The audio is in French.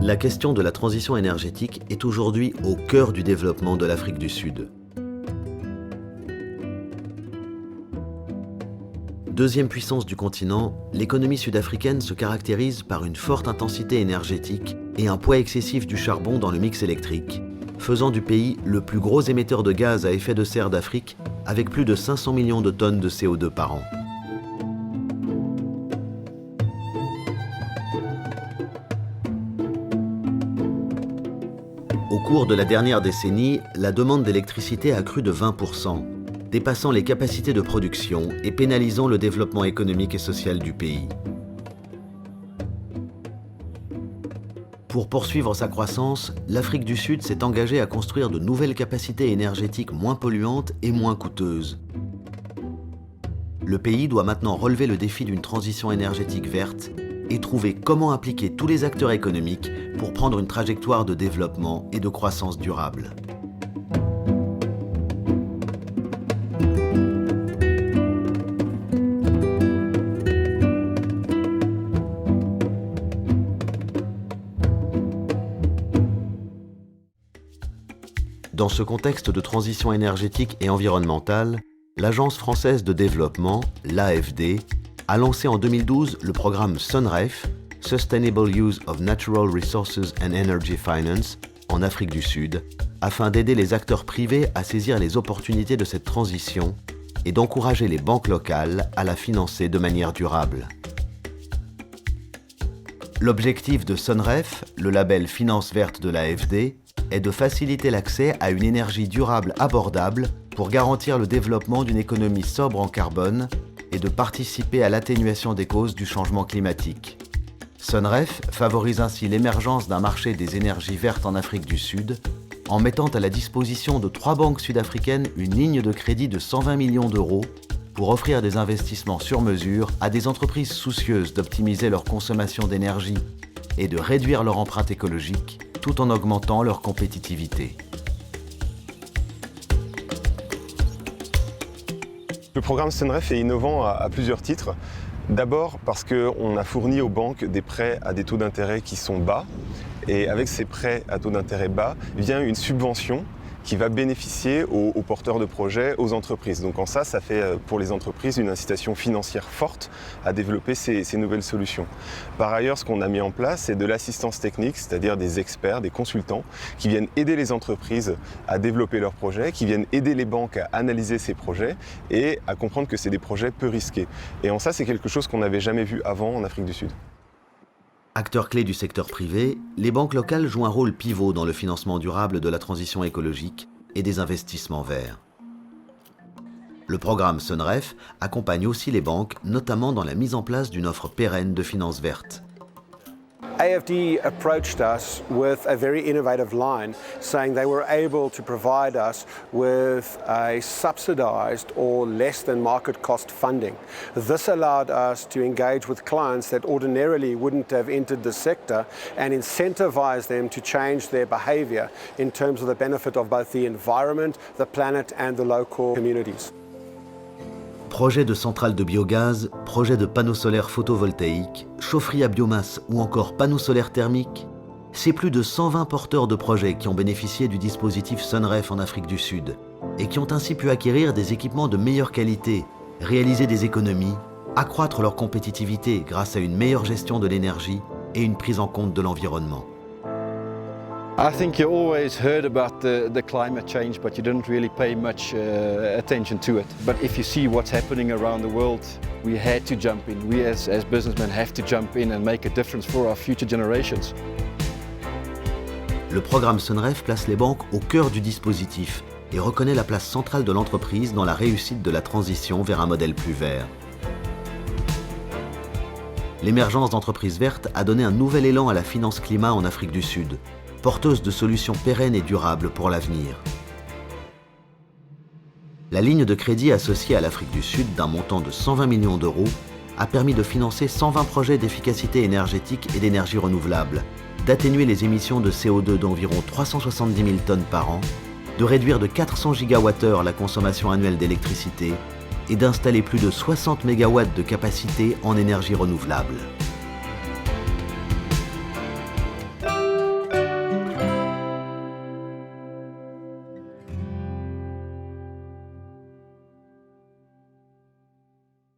La question de la transition énergétique est aujourd'hui au cœur du développement de l'Afrique du Sud. Deuxième puissance du continent, l'économie sud-africaine se caractérise par une forte intensité énergétique et un poids excessif du charbon dans le mix électrique, faisant du pays le plus gros émetteur de gaz à effet de serre d'Afrique, avec plus de 500 millions de tonnes de CO2 par an. Au cours de la dernière décennie, la demande d'électricité a crû de 20%, dépassant les capacités de production et pénalisant le développement économique et social du pays. Pour poursuivre sa croissance, l'Afrique du Sud s'est engagée à construire de nouvelles capacités énergétiques moins polluantes et moins coûteuses. Le pays doit maintenant relever le défi d'une transition énergétique verte et trouver comment impliquer tous les acteurs économiques pour prendre une trajectoire de développement et de croissance durable. Dans ce contexte de transition énergétique et environnementale, l'Agence française de développement, l'AFD, a lancé en 2012 le programme SUNREF, Sustainable Use of Natural Resources and Energy Finance, en Afrique du Sud, afin d'aider les acteurs privés à saisir les opportunités de cette transition et d'encourager les banques locales à la financer de manière durable. L'objectif de SUNREF, le label Finance verte de l'AFD, est de faciliter l'accès à une énergie durable abordable pour garantir le développement d'une économie sobre en carbone et de participer à l'atténuation des causes du changement climatique. SUNREF favorise ainsi l'émergence d'un marché des énergies vertes en Afrique du Sud en mettant à la disposition de 3 banques sud-africaines une ligne de crédit de 120 millions d'euros pour offrir des investissements sur mesure à des entreprises soucieuses d'optimiser leur consommation d'énergie et de réduire leur empreinte écologique tout en augmentant leur compétitivité. Le programme SUNREF est innovant à plusieurs titres. D'abord parce qu'on a fourni aux banques des prêts à des taux d'intérêt qui sont bas. Et avec ces prêts à taux d'intérêt bas vient une subvention qui va bénéficier aux porteurs de projets, aux entreprises. Donc en ça fait pour les entreprises une incitation financière forte à développer ces nouvelles solutions. Par ailleurs, ce qu'on a mis en place, c'est de l'assistance technique, c'est-à-dire des experts, des consultants qui viennent aider les entreprises à développer leurs projets, qui viennent aider les banques à analyser ces projets et à comprendre que c'est des projets peu risqués. Et en ça, c'est quelque chose qu'on n'avait jamais vu avant en Afrique du Sud. Acteurs clés du secteur privé, les banques locales jouent un rôle pivot dans le financement durable de la transition écologique et des investissements verts. Le programme SUNREF accompagne aussi les banques, notamment dans la mise en place d'une offre pérenne de finances vertes. AFD approached us with a very innovative line saying they were able to provide us with a subsidized or less than market cost funding. This allowed us to engage with clients that ordinarily wouldn't have entered the sector and incentivize them to change their behavior in terms of the benefit of both the environment, the planet and the local communities. Projets de centrales de biogaz, projets de panneaux solaires photovoltaïques, chaufferies à biomasse ou encore panneaux solaires thermiques, c'est plus de 120 porteurs de projets qui ont bénéficié du dispositif SUNREF en Afrique du Sud et qui ont ainsi pu acquérir des équipements de meilleure qualité, réaliser des économies, accroître leur compétitivité grâce à une meilleure gestion de l'énergie et une prise en compte de l'environnement. I think you always heard about the climate change, but you didn't really pay much attention to it. But if you see what's happening around the world, we had to jump in. We as businessmen have to jump in and make a difference for our future generations. Le programme SUNREF place les banques au cœur du dispositif et reconnaît la place centrale de l'entreprise dans la réussite de la transition vers un modèle plus vert. L'émergence d'entreprises vertes a donné un nouvel élan à la finance climat en Afrique du Sud, porteuse de solutions pérennes et durables pour l'avenir. La ligne de crédit associée à l'Afrique du Sud d'un montant de 120 millions d'euros a permis de financer 120 projets d'efficacité énergétique et d'énergie renouvelable, d'atténuer les émissions de CO2 d'environ 370 000 tonnes par an, de réduire de 400 gigawattheures la consommation annuelle d'électricité et d'installer plus de 60 mégawatts de capacité en énergie renouvelable.